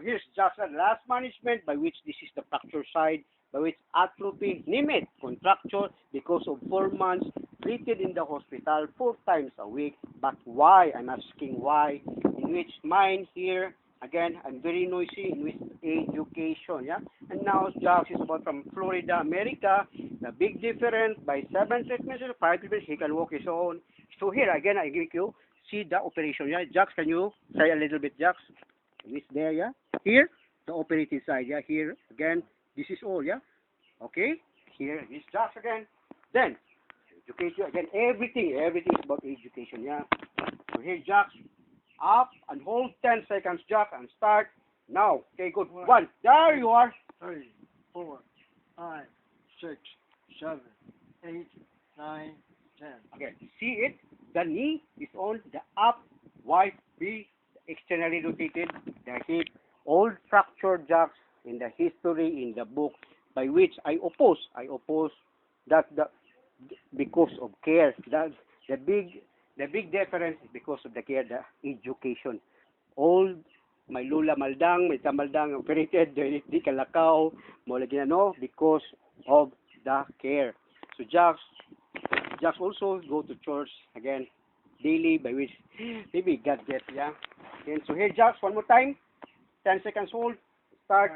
here's just a last management by which this is the fracture side, by which atrophy, name it, contracture because of 4 months, treated in the hospital 4 times a week. But why? I'm asking why. In which mine here, again, I'm very noisy in which education, yeah. And now Jax is about from Florida, America. The big difference by 7 treatments, 5 treatments, he can walk his own. So here again, I give you see the operation, yeah. Jax, can you say a little bit, Jax? It's there, yeah. Here, the operating side, yeah. Here again, this is all, yeah. Okay. Here is Jax again. Then education again. Everything is about education, yeah. So here, Jax. Up and hold 10 seconds, Jack, and start now. Okay, good. One. There you are. 3, 4, 5, 6, 7, 8, 9, 10. Okay, see it? The knee is on the up, wide, B, externally rotated, the hip. All fractured jacks in the history, in the book, by which I oppose that because of care. That's the big difference is because of the care, the education. All may lula maldang, may tamaldang operated, di kalakaw, mo lagi no, because of the care. So Jax also go to church again daily, by which maybe God gets, yeah. And so here Jax, one more time, 10 seconds hold, start.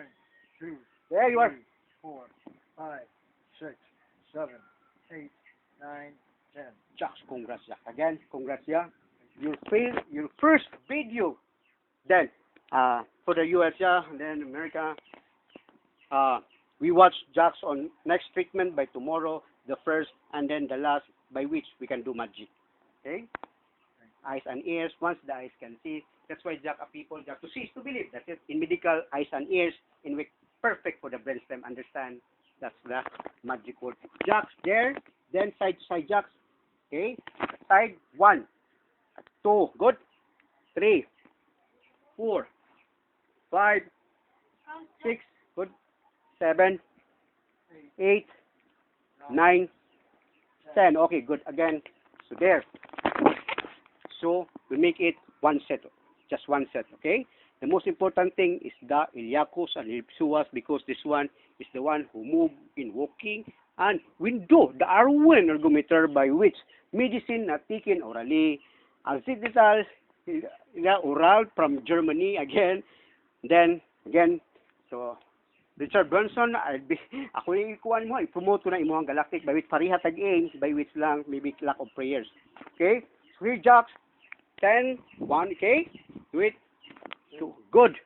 1, 2, There you are. 4, 5, 6, 7, 8, 9, 10. Jax, congrats, yeah. Again, congrats, yeah. Your first video. Then, for the US, yeah, and then America, we watch Jax on next treatment by tomorrow, the first, and then the last, by which we can do magic. Okay? Eyes and ears, once the eyes can see. That's why people, to see is to believe. That's it. In medical, eyes and ears, in which perfect for the brainstem, understand? That's the magic word. Jax there, then side to side Jax. Okay? Side 1, 2, good. 3, 4, 5, 6, good. 7, 8, 9, 10. Okay, good. Again, so there. So we make it one set, just one set. Okay. The most important thing is the iliacus and ellipsuas, because this one is the one who move in walking and window, the Arwen ergometer, by which medicine not taken orally, acetal oral from Germany again. Then again, so Richard Branson, ako yung ikuan mo, i-promote ko na imuhang galactic, by which pariha tag-aim, by which lang, maybe lack of prayers. Okay? So here, Jax, 10, 1, okay? Do it. 2, good.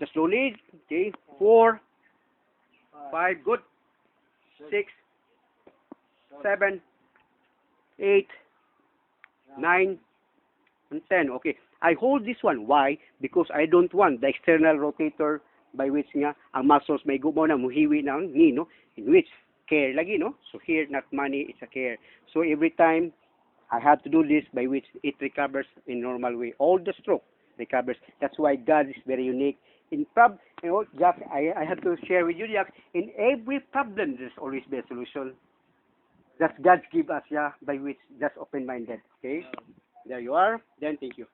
Just slowly, okay? 4, 5, good. 6, 7, 8, 9, and 10. Okay. I hold this one. Why? Because I don't want the external rotator by which nga ang muscles may gumaw na muhiwi ng knee, no? In which care lagi, no? So here, not money, it's a care. So every time I have to do this, by which it recovers in normal way. All the stroke recovers. That's why God is very unique. In Jack, I have to share with you, Jack, in every problem, there's always be a solution. That's God give us, yeah, by which just open-minded. Okay? There you are. Then thank you.